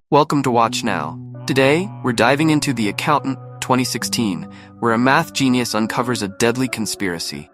welcome to Watch Now. Today, we're diving into The Accountant 2016, where a math genius uncovers a deadly conspiracy.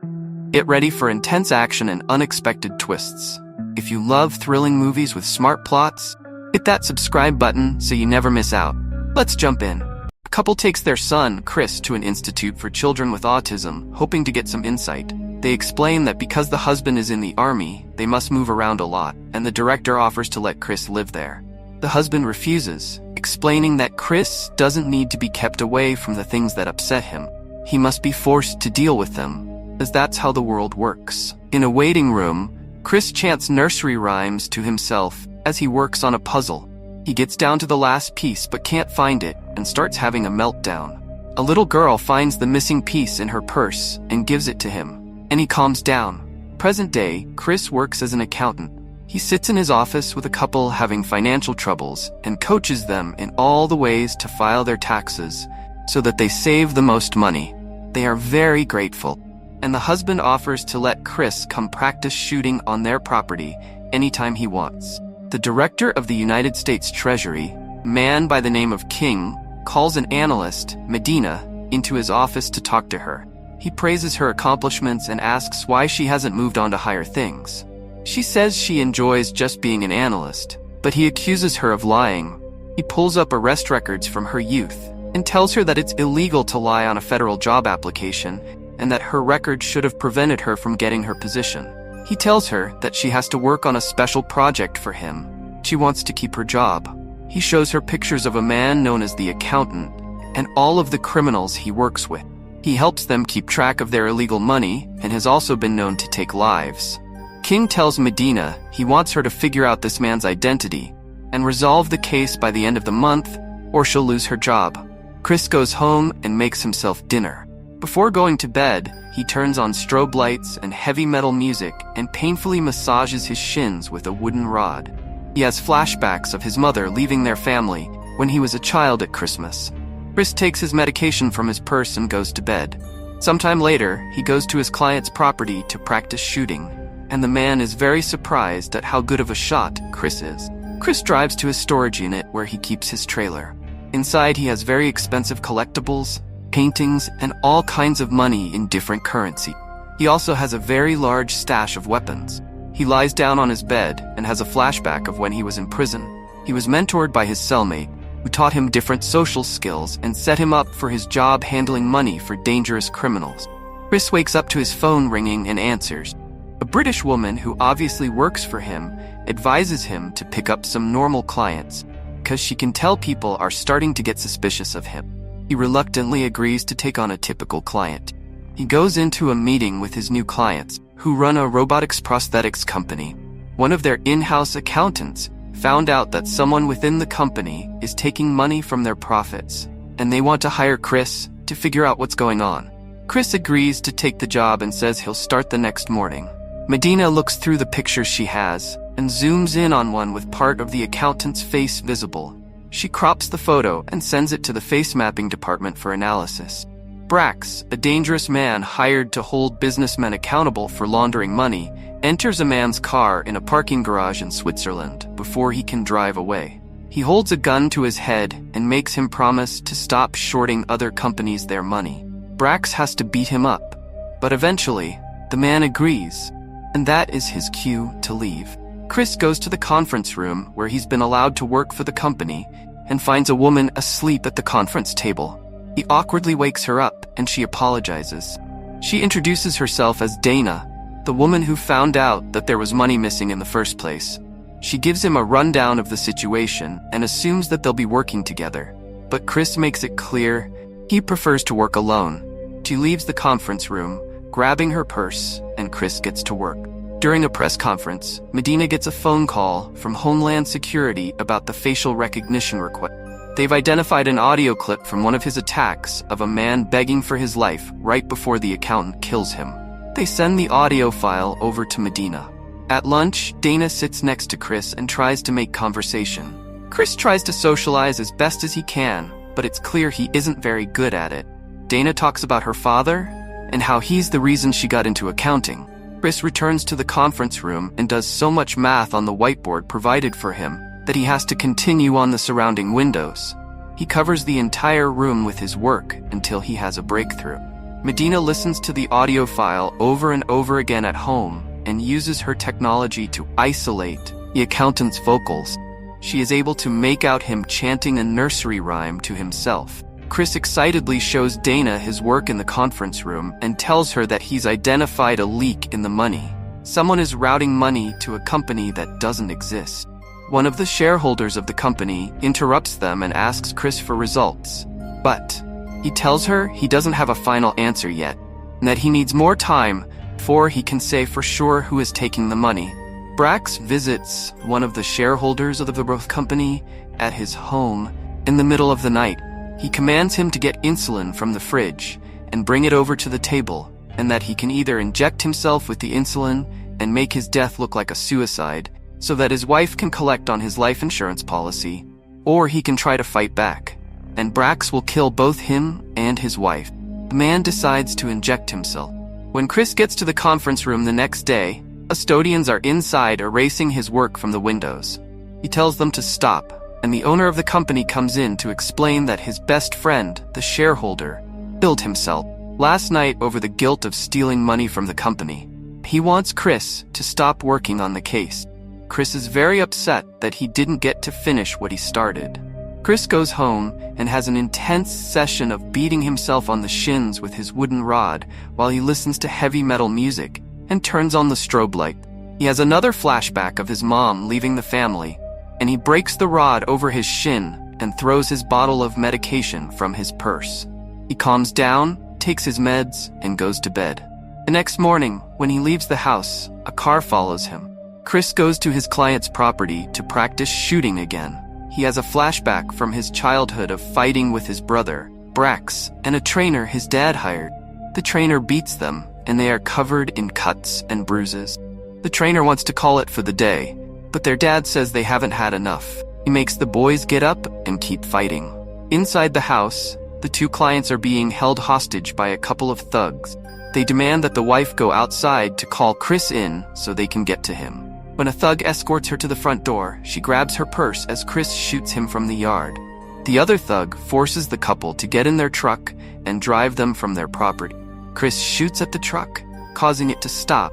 Get ready for intense action and unexpected twists. If you love thrilling movies with smart plots, hit that subscribe button so you never miss out. Let's jump in. A couple takes their son, Chris, to an institute for children with autism, hoping to get some insight. They explain that because the husband is in the army, they must move around a lot, and the director offers to let Chris live there. The husband refuses, explaining that Chris doesn't need to be kept away from the things that upset him. He must be forced to deal with them, as that's how the world works. In a waiting room, Chris chants nursery rhymes to himself as he works on a puzzle. He gets down to the last piece but can't find it and starts having a meltdown. A little girl finds the missing piece in her purse and gives it to him, and he calms down. Present day, Chris works as an accountant. He sits in his office with a couple having financial troubles and coaches them in all the ways to file their taxes so that they save the most money. They are very grateful, and the husband offers to let Chris come practice shooting on their property anytime he wants. The director of the United States Treasury, a man by the name of King, calls an analyst, Medina, into his office to talk to her. He praises her accomplishments and asks why she hasn't moved on to higher things. She says she enjoys just being an analyst, but he accuses her of lying. He pulls up arrest records from her youth and tells her that it's illegal to lie on a federal job application and that her record should have prevented her from getting her position. He tells her that she has to work on a special project for him. She wants to keep her job. He shows her pictures of a man known as the Accountant and all of the criminals he works with. He helps them keep track of their illegal money and has also been known to take lives. King tells Medina he wants her to figure out this man's identity and resolve the case by the end of the month, or she'll lose her job. Chris goes home and makes himself dinner. Before going to bed, he turns on strobe lights and heavy metal music and painfully massages his shins with a wooden rod. He has flashbacks of his mother leaving their family when he was a child at Christmas. Chris takes his medication from his purse and goes to bed. Sometime later, he goes to his client's property to practice shooting, and the man is very surprised at how good of a shot Chris is. Chris drives to his storage unit where he keeps his trailer. Inside, he has very expensive collectibles, paintings, and all kinds of money in different currency. He also has a very large stash of weapons. He lies down on his bed and has a flashback of when he was in prison. He was mentored by his cellmate, who taught him different social skills and set him up for his job handling money for dangerous criminals. Chris wakes up to his phone ringing and answers. A British woman who obviously works for him advises him to pick up some normal clients because she can tell people are starting to get suspicious of him. He reluctantly agrees to take on a typical client. He goes into a meeting with his new clients, who run a robotics prosthetics company. One of their in-house accountants found out that someone within the company is taking money from their profits, and they want to hire Chris to figure out what's going on. Chris agrees to take the job and says he'll start the next morning. Medina looks through the pictures she has and zooms in on one with part of the accountant's face visible. She crops the photo and sends it to the face mapping department for analysis. Brax, a dangerous man hired to hold businessmen accountable for laundering money, enters a man's car in a parking garage in Switzerland before he can drive away. He holds a gun to his head and makes him promise to stop shorting other companies their money. Brax has to beat him up, but eventually, the man agrees, and that is his cue to leave. Chris goes to the conference room where he's been allowed to work for the company and finds a woman asleep at the conference table. He awkwardly wakes her up and she apologizes. She introduces herself as Dana, the woman who found out that there was money missing in the first place. She gives him a rundown of the situation and assumes that they'll be working together. But Chris makes it clear he prefers to work alone. She leaves the conference room, grabbing her purse, and Chris gets to work. During a press conference, Medina gets a phone call from Homeland Security about the facial recognition request. They've identified an audio clip from one of his attacks of a man begging for his life right before the accountant kills him. They send the audio file over to Medina. At lunch, Dana sits next to Chris and tries to make conversation. Chris tries to socialize as best as he can, but it's clear he isn't very good at it. Dana talks about her father and how he's the reason she got into accounting. Chris returns to the conference room and does so much math on the whiteboard provided for him that he has to continue on the surrounding windows. He covers the entire room with his work until he has a breakthrough. Medina listens to the audio file over and over again at home and uses her technology to isolate the accountant's vocals. She is able to make out him chanting a nursery rhyme to himself. Chris excitedly shows Dana his work in the conference room and tells her that he's identified a leak in the money. Someone is routing money to a company that doesn't exist. One of the shareholders of the company interrupts them and asks Chris for results. But he tells her he doesn't have a final answer yet, and that he needs more time before he can say for sure who is taking the money. Brax visits one of the shareholders of the growth company at his home in the middle of the night. He commands him to get insulin from the fridge and bring it over to the table, and that he can either inject himself with the insulin and make his death look like a suicide so that his wife can collect on his life insurance policy, or he can try to fight back, and Brax will kill both him and his wife. The man decides to inject himself. When Chris gets to the conference room the next day, custodians are inside erasing his work from the windows. He tells them to stop, and the owner of the company comes in to explain that his best friend, the shareholder, killed himself last night over the guilt of stealing money from the company. He wants Chris to stop working on the case. Chris is very upset that he didn't get to finish what he started. Chris goes home and has an intense session of beating himself on the shins with his wooden rod while he listens to heavy metal music and turns on the strobe light. He has another flashback of his mom leaving the family, and he breaks the rod over his shin and throws his bottle of medication from his purse. He calms down, takes his meds, and goes to bed. The next morning, when he leaves the house, a car follows him. Chris goes to his client's property to practice shooting again. He has a flashback from his childhood of fighting with his brother, Brax, and a trainer his dad hired. The trainer beats them, and they are covered in cuts and bruises. The trainer wants to call it for the day, but their dad says they haven't had enough. He makes the boys get up and keep fighting. Inside the house, the two clients are being held hostage by a couple of thugs. They demand that the wife go outside to call Chris in so they can get to him. When a thug escorts her to the front door, she grabs her purse as Chris shoots him from the yard. The other thug forces the couple to get in their truck and drive them from their property. Chris shoots at the truck, causing it to stop,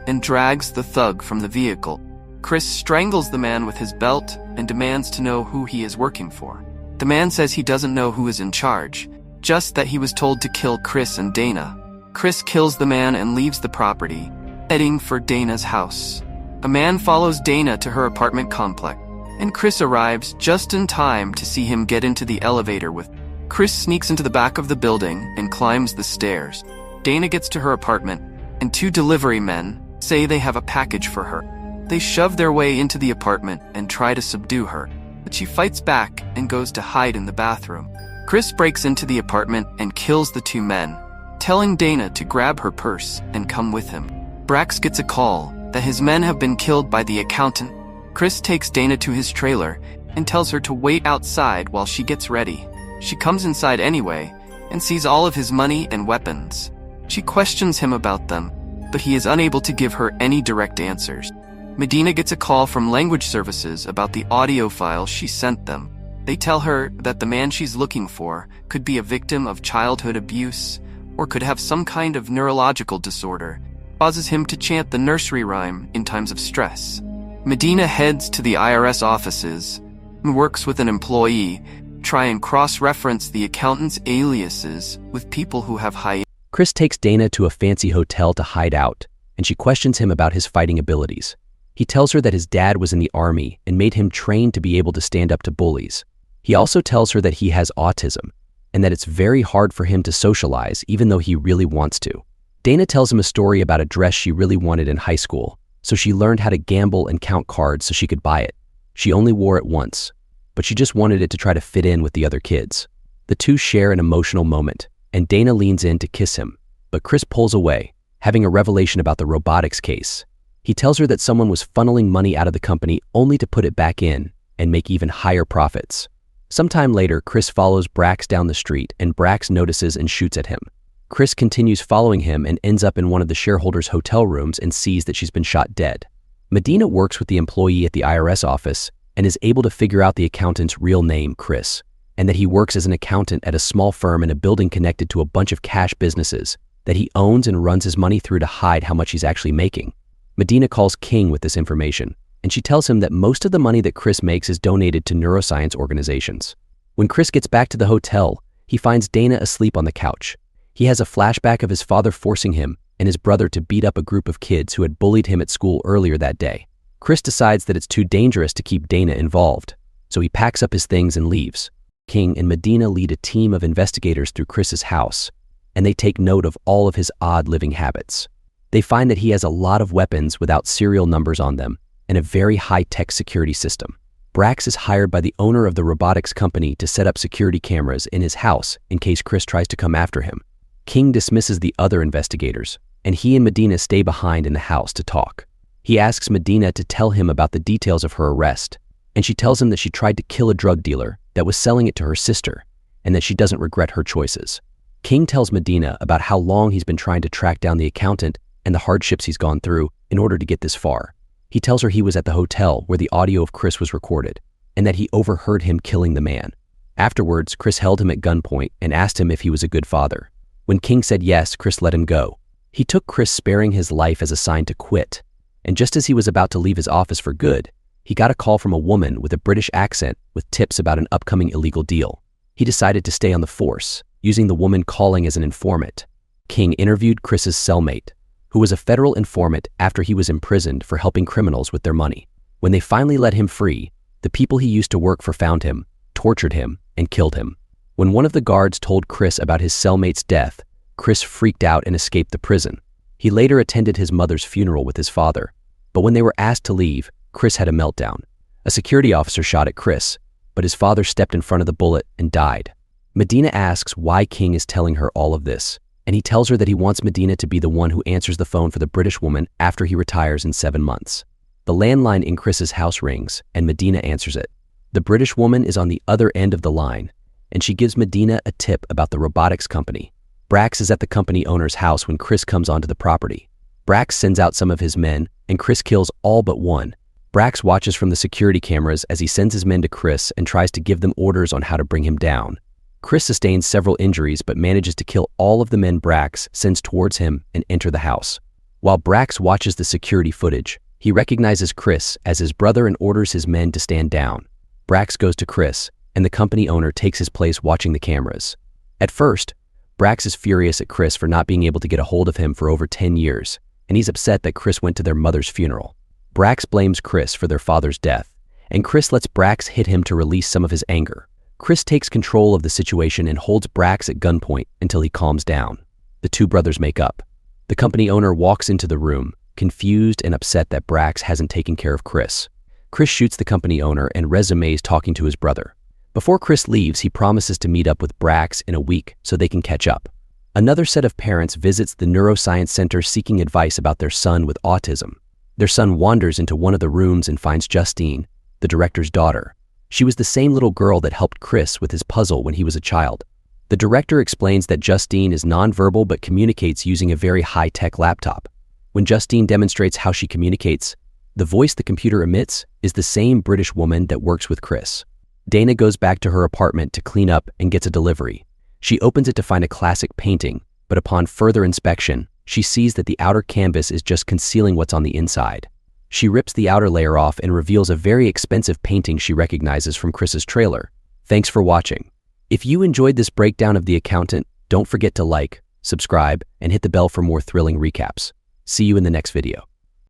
and drags the thug from the vehicle. Chris strangles the man with his belt and demands to know who he is working for. The man says he doesn't know who is in charge, just that he was told to kill Chris and Dana. Chris kills the man and leaves the property, heading for Dana's house. A man follows Dana to her apartment complex, and Chris arrives just in time to see him get into the elevator with. Chris sneaks into the back of the building and climbs the stairs. Dana gets to her apartment, and two delivery men say they have a package for her. They shove their way into the apartment and try to subdue her, but she fights back and goes to hide in the bathroom. Chris breaks into the apartment and kills the two men, telling Dana to grab her purse and come with him. Brax gets a call that his men have been killed by the accountant. Chris takes Dana to his trailer and tells her to wait outside while she gets ready. She comes inside anyway and sees all of his money and weapons. She questions him about them, but he is unable to give her any direct answers. Medina gets a call from language services about the audio file she sent them. They tell her that the man she's looking for could be a victim of childhood abuse or could have some kind of neurological disorder, causes him to chant the nursery rhyme in times of stress. Medina heads to the IRS offices and works with an employee, try and cross-reference the accountant's aliases with people who have high. Chris takes Dana to a fancy hotel to hide out, and she questions him about his fighting abilities. He tells her that his dad was in the army and made him trained to be able to stand up to bullies. He also tells her that he has autism, and that it's very hard for him to socialize even though he really wants to. Dana tells him a story about a dress she really wanted in high school, so she learned how to gamble and count cards so she could buy it. She only wore it once, but she just wanted it to try to fit in with the other kids. The two share an emotional moment, and Dana leans in to kiss him, but Chris pulls away, having a revelation about the robotics case. He tells her that someone was funneling money out of the company only to put it back in and make even higher profits. Sometime later, Chris follows Brax down the street, and Brax notices and shoots at him. Chris continues following him and ends up in one of the shareholders' hotel rooms and sees that she's been shot dead. Medina works with the employee at the IRS office and is able to figure out the accountant's real name, Chris, and that he works as an accountant at a small firm in a building connected to a bunch of cash businesses that he owns and runs his money through to hide how much he's actually making. Medina calls King with this information, and she tells him that most of the money that Chris makes is donated to neuroscience organizations. When Chris gets back to the hotel, he finds Dana asleep on the couch. He has a flashback of his father forcing him and his brother to beat up a group of kids who had bullied him at school earlier that day. Chris decides that it's too dangerous to keep Dana involved, so he packs up his things and leaves. King and Medina lead a team of investigators through Chris's house, and they take note of all of his odd living habits. They find that he has a lot of weapons without serial numbers on them and a very high-tech security system. Brax is hired by the owner of the robotics company to set up security cameras in his house in case Chris tries to come after him. King dismisses the other investigators, and he and Medina stay behind in the house to talk. He asks Medina to tell him about the details of her arrest, and she tells him that she tried to kill a drug dealer that was selling it to her sister, and that she doesn't regret her choices. King tells Medina about how long he's been trying to track down the accountant and the hardships he's gone through in order to get this far. He tells her he was at the hotel where the audio of Chris was recorded, and that he overheard him killing the man. Afterwards, Chris held him at gunpoint and asked him if he was a good father. When King said yes, Chris let him go. He took Chris sparing his life as a sign to quit, and just as he was about to leave his office for good, he got a call from a woman with a British accent with tips about an upcoming illegal deal. He decided to stay on the force, using the woman calling as an informant. King interviewed Chris's cellmate, who was a federal informant after he was imprisoned for helping criminals with their money. When they finally let him free, the people he used to work for found him, tortured him, and killed him. When one of the guards told Chris about his cellmate's death, Chris freaked out and escaped the prison. He later attended his mother's funeral with his father, but when they were asked to leave, Chris had a meltdown. A security officer shot at Chris, but his father stepped in front of the bullet and died. Medina asks why King is telling her all of this, and he tells her that he wants Medina to be the one who answers the phone for the British woman after he retires in 7 months. The landline in Chris's house rings, and Medina answers it. The British woman is on the other end of the line, and she gives Medina a tip about the robotics company. Brax is at the company owner's house when Chris comes onto the property. Brax sends out some of his men, and Chris kills all but one. Brax watches from the security cameras as he sends his men to Chris and tries to give them orders on how to bring him down. Chris sustains several injuries but manages to kill all of the men Brax sends towards him and enter the house. While Brax watches the security footage, he recognizes Chris as his brother and orders his men to stand down. Brax goes to Chris, and the company owner takes his place watching the cameras. At first, Brax is furious at Chris for not being able to get a hold of him for over 10 years, and he's upset that Chris went to their mother's funeral. Brax blames Chris for their father's death, and Chris lets Brax hit him to release some of his anger. Chris takes control of the situation and holds Brax at gunpoint until he calms down. The two brothers make up. The company owner walks into the room, confused and upset that Brax hasn't taken care of Chris. Chris shoots the company owner and resumes talking to his brother. Before Chris leaves, he promises to meet up with Brax in a week so they can catch up. Another set of parents visits the neuroscience center seeking advice about their son with autism. Their son wanders into one of the rooms and finds Justine, the director's daughter. She was the same little girl that helped Chris with his puzzle when he was a child. The director explains that Justine is nonverbal but communicates using a very high-tech laptop. When Justine demonstrates how she communicates, the voice the computer emits is the same British woman that works with Chris. Dana goes back to her apartment to clean up and gets a delivery. She opens it to find a classic painting, but upon further inspection, she sees that the outer canvas is just concealing what's on the inside. She rips the outer layer off and reveals a very expensive painting she recognizes from Chris's trailer. Thanks for watching. If you enjoyed this breakdown of The Accountant, don't forget to like, subscribe, and hit the bell for more thrilling recaps. See you in the next video.